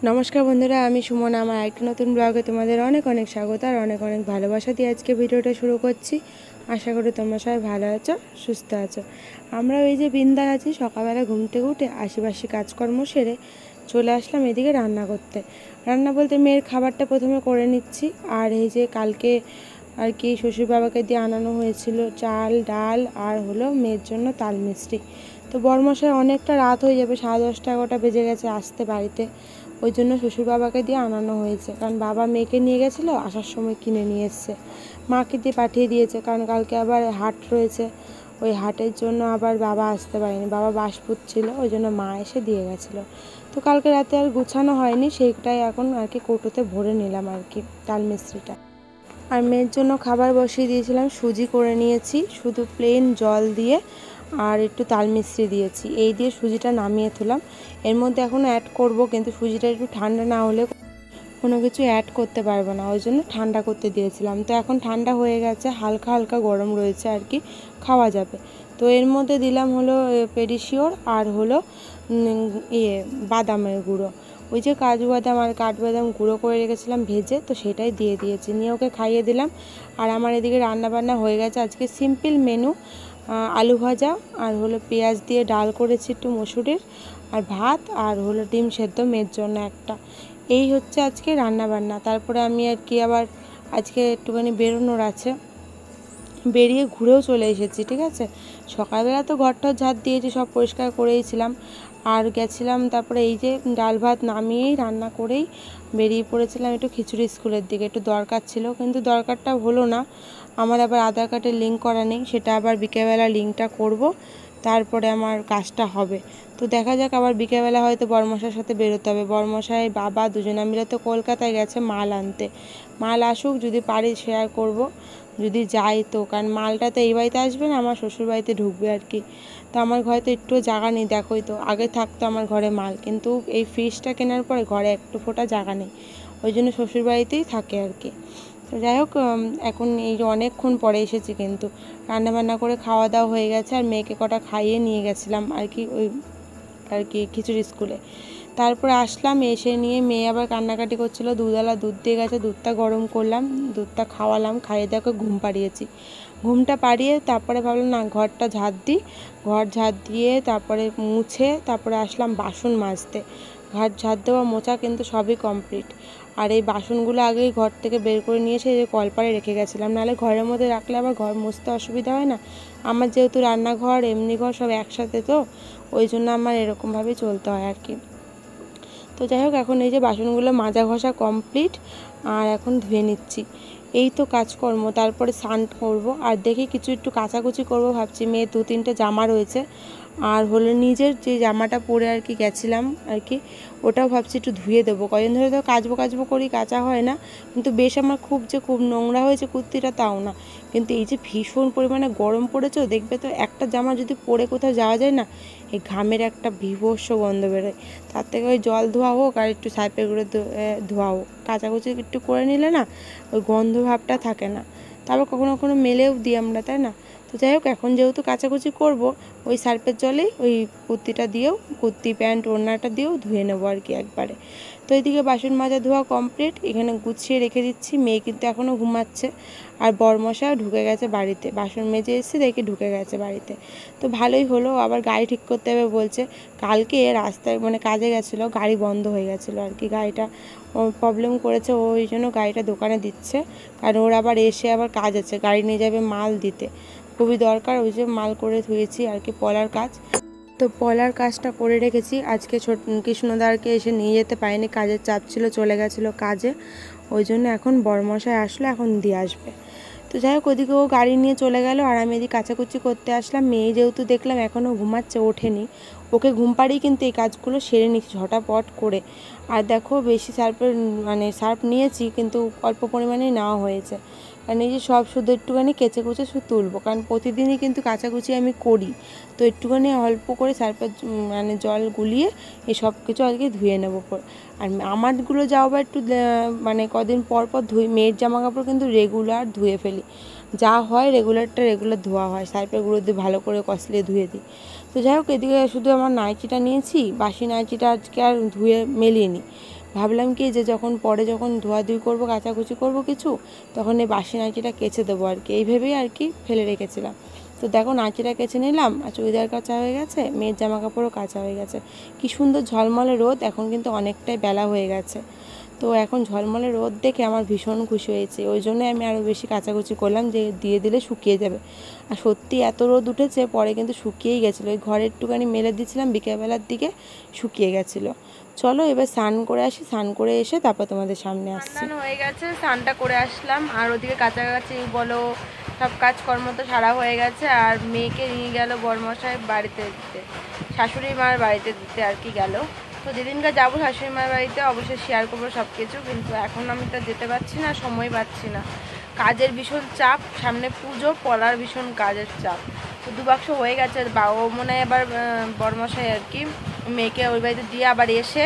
নমস্কার বন্ধুরা, আমি সুমন। আমার একটা নতুন ব্লগে তোমাদের অনেক অনেক স্বাগত আর অনেক অনেক ভালোবাসা দিয়ে আজকে ভিডিওটা শুরু করছি। আশা করি তোমরা সবাই ভালো আছো, সুস্থ আছো। আমরা ওই যে বিন্দায় আছি, সকালবেলা ঘুম থেকে উঠে আশিপাশি কাজকর্ম সেরে চলে আসলাম এদিকে রান্না করতে। রান্না বলতে মেয়ের খাবারটা প্রথমে করে নিচ্ছি। আর এই যে কালকে আর কি শ্বশুর বাবাকে দিয়ে আনানো হয়েছিল চাল ডাল আর হলো মেয়ের জন্য তাল মিষ্টি। তো বরমশাই অনেকটা রাত হয়ে যাবে, 10:30 11টা বেজে গেছে আসতে বাড়িতে। ওই জন্য শ্বশুর বাবাকে দিয়ে আনানো হয়েছে, কারণ বাবা মেয়েকে নিয়ে গেছিলো, আসার সময় কিনে নিয়ে এসছে। মাকে দিয়ে পাঠিয়ে দিয়েছে, কারণ কালকে আবার হাট রয়েছে। ওই হাটের জন্য আবার বাবা আসতে পারেনি, বাবা বাস পুচ্ছিল, ওই জন্য মা এসে দিয়ে গেছিলো। তো কালকে রাতে আর গুছানো হয়নি, সেইটাই এখন আর কি কৌটোতে ভরে নিলাম আর কি তাল মিষ্টিটা। আর মেয়ের জন্য খাবার বসিয়ে দিয়েছিলাম, সুজি করে নিয়েছি, শুধু প্লেন জল দিয়ে আর একটু তাল মিষ্টি দিয়েছি, এই দিয়ে সুজিটা নামিয়ে তুলাম। এর মধ্যে এখনও অ্যাড করব, কিন্তু সুজিটা একটু ঠান্ডা না হলে কোনো কিছু অ্যাড করতে পারবো না, ওই জন্য ঠান্ডা করতে দিয়েছিলাম। তো এখন ঠান্ডা হয়ে গেছে, হালকা হালকা গরম রয়েছে আর কি, খাওয়া যাবে। তো এর মধ্যে দিলাম হলো পেডিশিওর আর হলো বাদামের গুঁড়ো, ওই যে কাজু বাদাম আর কাঠবাদাম গুঁড়ো করে রেখেছিলাম ভেজে, তো সেটাই দিয়ে দিয়েছি, নিয়ে ওকে খাইয়ে দিলাম। আর আমার এদিকে রান্নাবান্না হয়ে গেছে, আজকে সিম্পল মেনু, আলু ভাজা আর হলো পেঁয়াজ দিয়ে ডাল করেছি একটু মসুরের, আর ভাত আর হলো ডিম সেদ্ধ মেয়ের জন্য একটা। এই হচ্ছে আজকে রান্নাবান্না। তারপরে আমি আর কি আবার আজকে একটুখানি বেরোনোর আছে, বেরিয়ে ঘুরেও চলে এসেছি, ঠিক আছে। সকালবেলা তো ঘরটা ঝাড় দিয়েছি, সব পরিষ্কার করেইছিলাম। আর গেছিলাম তারপরে এই যে ডাল ভাত নামিয়েই রান্না করেই বেরিয়ে পড়েছিলাম একটু খিচুড়ি স্কুলের দিকে, একটু দরকার ছিল, কিন্তু দরকারটা হলো না। আমার আবার আধার কার্ডের লিঙ্ক করা নেই, সেটা আবার বিকেলবেলা লিঙ্কটা করব, তারপরে আমার কাজটা হবে। তো দেখা যাক, আবার বিকেলবেলা হয়তো বরমশাইয়ের সাথে বেরোতে হবে। বরমশাই বাবা দুজনে মিলে তো কলকাতায় গেছে মাল আনতে, মাল আসুক, যদি পারি শেয়ার করব, যদি যাই তো, কারণ মালটা তো এই বাড়িতে আসবে না, আমার শ্বশুর বাড়িতে ঢুকবে আর কি। তো আমার ঘরে তো একটু জায়গা নেই, দেখোই তো, আগে থাকতো আমার ঘরে মাল, কিন্তু এই ফ্রিজটা কেনার পরে ঘরে একটু ফোঁটা জায়গা নেই, ওই জন্য শ্বশুর বাড়িতেই থাকে আর কি। তো যাই হোক, এখন এই যে অনেকক্ষণ পরে এসেছি, কিন্তু রান্নাবান্না করে খাওয়া দাওয়া হয়ে গেছে, আর মেয়েকে কটা খাইয়ে নিয়ে গেছিলাম আর কি ওই আর কি খিচুড়ি স্কুলে। তারপরে আসলাম, এসে নিয়ে মেয়ে আবার কান্নাকাটি করছিল, দুধওয়ালা দুধ দিয়ে গেছে, দুধটা গরম করলাম, দুধটা খাওয়ালাম, খাইয়ে দেখো ঘুম পাড়িয়েছি। ঘুমটা পাড়িয়ে তারপরে ভাবলাম না, ঘরটা ঝাড় দিই, ঘর ঝাড় দিয়ে তারপরে মুছে তারপরে আসলাম বাসন মাজতে। ঘর ঝাড় দেওয়া মোছা কিন্তু সবই কমপ্লিট। আর এই বাসনগুলো আগেই ঘর থেকে বের করে নিয়ে এসে কলপারে রেখে গেছিলাম, নাহলে ঘরের মধ্যে রাখলে আবার ঘর মুছতে অসুবিধা হয় না। আমার যেহেতু রান্নাঘর এমনি ঘর সব একসাথে, তো ওই জন্য আমার এরকমভাবেই চলতে হয় আর কি। তো যাই হোক, এখন এই যে বাসনগুলো মাজা ঘষা কমপ্লিট, আর এখন ধুয়ে নিচ্ছি, এই তো কাজকর্ম। তারপরে স্নান করব, আর দেখি কিছু একটু কাচাকুচি করব ভাবছি। মেয়ের 2-3টে জামা রয়েছে, আর হলো নিজের যে জামাটা পরে আর কি গেছিলাম আর কি, ওটাও ভাবছি একটু ধুয়ে দেবো। কদিন ধরে তো কাচবো করি, কাচা হয় না। কিন্তু বেশ আমার খুব নোংরা হয়েছে কুর্তিটা, তাও না, কিন্তু এই যে ভীষণ পরিমাণে গরম পড়েছে, দেখবে তো একটা জামা যদি পরে কোথাও যাওয়া যায় না, এই ঘামের একটা বীভৎস গন্ধ বেরোয়। তার থেকে ওই জল ধোয়া হোক আর একটু সার্ফে করে ধোয়া হোক, কাচাকুচি একটু করে নিলে না ওই গন্ধ ভাবটা থাকে না। তারপর কখনো কখনো মেলেও দিই আমরা, তাই না। তো যাই হোক, এখন যেহেতু কাচাকুচি করব, ওই সার্ফের জলেই ওই কুর্তিটা দিয়েও, কুর্তি প্যান্ট ওড়নাটা দিয়েও ধুয়ে নেবো আর কি একবারে। তো এইদিকে বাসন মাজা ধোয়া কমপ্লিট, এখানে গুছিয়ে রেখে দিচ্ছি। মেয়ে কিন্তু এখনও ঘুমাচ্ছে, আর বরমশাও ঢুকে গেছে বাড়িতে, বাসন মেজে এসে দেখে ঢুকে গেছে বাড়িতে। তো ভালোই হলো, আবার গাড়ি ঠিক করতে হবে বলছে। কালকে রাস্তায় মানে কাজে গেছিলো, গাড়ি বন্ধ হয়ে গেছিলো আর কি, গাড়িটা প্রবলেম করেছে, ওই জন্য গাড়িটা দোকানে দিচ্ছে, কারণ ওর আবার এসে আবার কাজ আছে, গাড়ি নিয়ে যাবে মাল দিতে, খুবই দরকার, ওই যে মাল করে ধুয়েছি আর কি, পলার কাজ। তো পলার কাজটা করে রেখেছি, আজকে কৃষ্ণদারকে এসে নিয়ে যেতে পারিনি, কাজের চাপ ছিল, চলে গেছিলো কাজে, ওই জন্য এখন বরমশাই আসলে এখন দিয়ে আসবে। তো যাই হোক, ওদিকে ও গাড়ি নিয়ে চলে গেল, আর আমি এদিকে কাচাকুচি করতে আসলাম। মেয়ে যেহেতু দেখলাম এখনও ঘুমাচ্ছে, ওঠেনি, ওকে ঘুম পাড়িয়ে কিন্তু এই কাজগুলো সেরে নিচ্ছি ঝটাপট করে। আর দেখো, বেশি সার্ফ নিয়েছি, কিন্তু অল্প পরিমাণেই নেওয়া হয়েছে, কারণ এই যে সব শুধু একটুখানি কেচে কুচে শুধু তুলবো, কারণ প্রতিদিনই কিন্তু কাচাকুচি আমি করি। তো একটুখানি অল্প করে সার্ফের জল গুলিয়ে এই সব কিছু আজকে ধুয়ে নেবো। আর আমারগুলো যাও বা একটু কদিন পর পর ধুই, মেয়ের জামা কাপড় কিন্তু রেগুলার ধুয়ে ফেলি, যা হয় রেগুলার ধোয়া হয়, সার্ফের গুঁড়ো দিয়ে ভালো করে কষলিয়ে ধুয়ে দিই। তো যাই হোক, এদিকে শুধু আমার নাইটিটা নিয়েছি, বাসি নাইটিটা আজকে আর ধুয়ে মেলিয়ে নিই, ভাবলাম কি যে যখন ধোয়াধুয়ি করবো, কাচাকুচি করবো কিছু, তখন এই বাসি নাইটিটা কেচে দেবো আর কি, এই ভেবেই আর কি ফেলে রেখেছিলাম। তো দেখো নাইটিটা কেচে নিলাম, আর চুড়িদার কাচা হয়ে গেছে, মেয়ের জামা কাপড়ও কাচা হয়ে গেছে। কি সুন্দর ঝলমলে রোদ, এখন কিন্তু অনেকটাই বেলা হয়ে গেছে। তো এখন ঝলমলে রোদ দেখে আমার ভীষণ খুশি হয়েছে, ওই জন্য আমি আরও বেশি কাচাকুচি করলাম যে দিয়ে দিলে শুকিয়ে যাবে। আর সত্যি এত রোদ উঠেছে, পরে কিন্তু শুকিয়েই গেছিলো, ওই ঘরে একটুখানি মেলে দিয়েছিলাম, বিকেলবেলার দিকে শুকিয়ে গেছিলো। চলো এবার স্নান করে আসি, স্নান করে এসে তারপর তোমাদের সামনে আসছি। স্নান হয়ে গেছে, স্নানটা করে আসলাম, আর ওদিকে কাছাকাছি বলো সব কাজকর্ম তো সারা হয়ে গেছে। আর মেয়েকে নিয়ে গেল বরমশাই বাড়িতে দিতে, শাশুড়ি মার বাড়িতে দিতে আর কি গেল। তো যেদিনকে যাবো শাশুড়ি মার বাড়িতে অবশ্যই শেয়ার করবো সব কিছু, কিন্তু এখন আমি তো যেতে পারছি না, সময় পাচ্ছি না, কাজের ভীষণ চাপ, সামনে পুজো, পড়ার ভীষণ কাজের চাপ। তো 2 বাক্স হয়ে গেছে, ও মনে হয় এবার বরমশাই আর কি মেয়েকে ওই বাড়িতে দিয়ে আবার এসে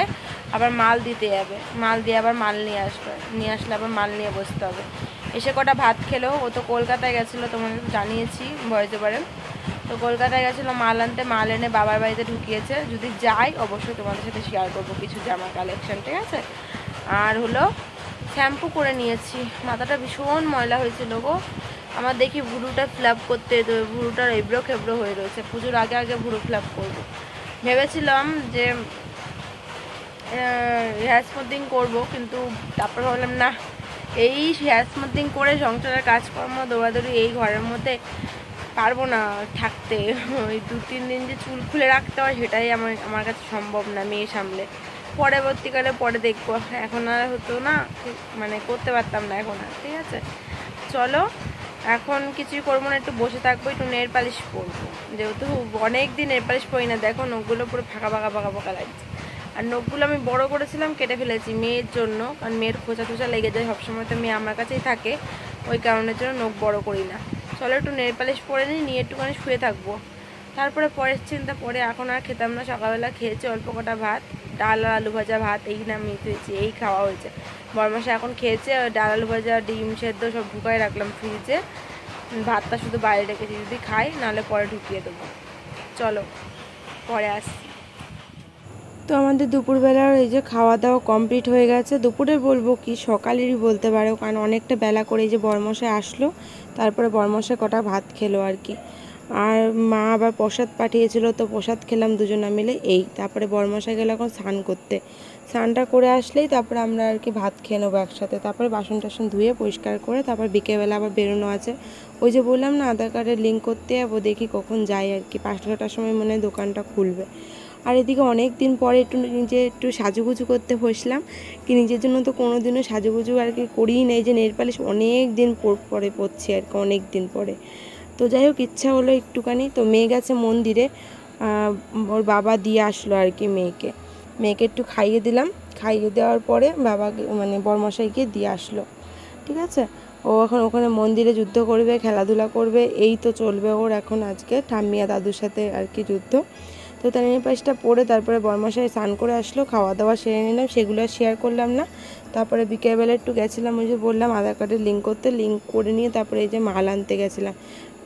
আবার মাল দিতে যাবে, মাল দিয়ে আবার মাল নিয়ে আসবে, নিয়ে আসলে আবার মাল নিয়ে বসতে হবে। এসে কটা ভাত খেলো, ও তো কলকাতায় গেছিলো, তোমাকে জানিয়েছি ভয়েস ওভারে। তো কলকাতায় গেছিলো মাল আনতে, মাল এনে বাবার বাড়িতে ঢুকিয়েছে। যদি যাই অবশ্যই তোমাদের সাথে শেয়ার করবো কিছু জামা কালেকশন, ঠিক আছে। আর হলো শ্যাম্পু করে নিয়েছি, মাথাটা ভীষণ ময়লা হয়েছিল গো আমার, দেখি ভুরুটা ফ্ল্যাপ করতে, ভুরুটার এবড়ো খেবড়ো হয়ে রয়েছে, পুজোর আগে আগে ভুরু ফ্ল্যাপ করবো। ভেবেছিলাম যে হেয়ার স্মুথিং করবো, কিন্তু তারপর ভাবলাম না, এই হেয়ার স্মুথিং করে সংসারের কাজকর্ম দৌড়াদৌড়ি এই ঘরের মধ্যে পারবো না থাকতে। ওই 2-3 দিন যে চুল খুলে রাখতে হয় সেটাই আমার কাছে সম্ভব না মেয়ে সামলে। পরবর্তীকালে পরে দেখবো, এখন আর হতো না, মানে করতে পারতাম না এখন আর, ঠিক আছে। চলো এখন কিছুই করবো না, একটু বসে থাকবো, একটু নেল পালিশ করবো, যেহেতু অনেক দিন নেল পালিশ করি না। দেখো নখগুলো পুরো ফাঁকা ফাঁকা ফাঁকা ফাঁকা লাগছে, আর নখগুলো আমি বড় করেছিলাম, কেটে ফেলেছি মেয়ের জন্য, কারণ মেয়ের খোঁচা টোচা লেগে যায় সবসময়, তো মেয়ে আমার কাছেই থাকে, ওই কারণের জন্য নখ বড় করি না। চলো একটু নেল পালিশ পরে নিয়ে একটুখানি শুয়ে থাকবো, তারপরে পরের চিন্তা পরে। এখন আর খেতাম না, সকালবেলা খেয়েছি অল্প কটা ভাত, ডাল আর আলু ভাজা, ভাত এই নামিয়ে খেয়েছি, এই খাওয়া হয়েছে। বরমাসা এখন খেয়েছে, ডাল আলু ভাজা ডিম সেদ্ধ সব ঢুকাই রাখলাম ফ্রিজে, ভাতটা শুধু বাইরে রেখেছি, যদি খাই নাহলে পরে ঢুকিয়ে দেবো। চলো পরে আসছি। তো আমাদের দুপুরবেলার এই যে খাওয়া দাওয়া কমপ্লিট হয়ে গেছে, দুপুরে বলবো কি সকালেরই বলতে পারো, কারণ অনেকটা বেলা করে এই যে বরমশাই আসলো, তারপরে বরমশাই কটা ভাত খেলো আর কি। আর মা আবার প্রসাদ পাঠিয়েছিল, তো প্রসাদ খেলাম দুজনা মিলে এই। তারপরে বরমশাই গেল এখন স্নান করতে, স্নানটা করে আসলেই তারপরে আমরা আর কি ভাত খেয়ে নেবো একসাথে। তারপরে বাসন টাসন ধুয়ে পরিষ্কার করে তারপর বিকেলবেলা আবার বেরোনো আছে, ওই যে বললাম না আধার কার্ডের লিঙ্ক করতে যাবো, দেখি কখন যাই আর কি, 5টার সময় মনে হয় দোকানটা খুলবে। আর এদিকে অনেক দিন পরে একটু সাজুগুজু করতে বসলাম, কি নিজের জন্য তো কোনো দিনও সাজুগুজু আর কি করিই নেই, যে নেল পালিশ অনেক দিন পরে পরছি আর কি, অনেক দিন পরে। তো যাই হোক ইচ্ছা হলো একটুখানি, তো মেয়ে গেছে মন্দিরে, ওর বাবা দিয়ে আসলো আর কি মেয়েকে একটু খাইয়ে দিলাম, খাইয়ে দেওয়ার পরে বাবাকে মানে বরমশাইকে দিয়ে আসলো, ঠিক আছে। ও এখন ওখানে মন্দিরে যুদ্ধ করবে, খেলাধুলা করবে, এই তো চলবে ওর এখন আজকে ঠাম্মিয়া দাদুর সাথে আর কি যুদ্ধ। তো তার নেল পালিশটা পরে তারপরে বরমশাই স্নান করে আসলো, খাওয়া দাওয়া সেরে নিলাম, সেগুলো আর শেয়ার করলাম না। তারপরে বিকেলবেলা একটু গেছিলাম, ওই যে বললাম আধার কার্ডের লিঙ্ক করতে, লিঙ্ক করে নিয়ে তারপরে এই যে মাল আনতে গেছিলাম।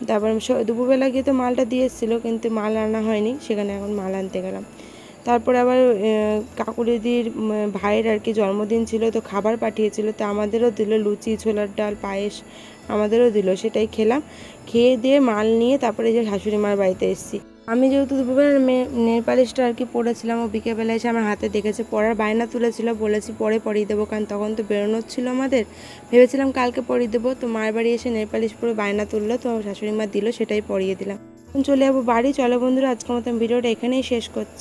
তারপরে দুপুরবেলা গিয়ে তো মালটা দিয়ে এসেছিলো, কিন্তু মাল আনা হয়নি, সেখানে এখন মাল আনতে গেলাম। তারপরে আবার কাকুরিদির ভাইয়ের আর কি জন্মদিন ছিল, তো খাবার পাঠিয়েছিল, তো আমাদেরও দিল লুচি, ছোলার ডাল, পায়েস আমাদেরও দিল, সেটাই খেলাম। খেয়ে দিয়ে মাল নিয়ে তারপরে যে শাশুড়ি মার বাড়িতে এসেছি। আমি যেহেতু দুপুরবেলা নেল পালিশটা আর কি পরেছিলাম, ও বিকেলবেলা এসে আমার হাতে দেখেছে, পরার বায়না তুলেছিল, বলেছি পরে পরিয়ে দেবো, কারণ তখন তো বেরোনোর ছিল আমাদের, ভেবেছিলাম কালকে পরিয়ে দেবো। তো মার বাড়ি এসে নেল পালিশ পরে বায়না তুললো, তো শাশুড়ি মা দিল, সেটাই পরিয়ে দিলাম। চলে যাবো বাড়ি। চলো বন্ধুরা আজকের মতন ভিডিওটা এখানেই শেষ করছি।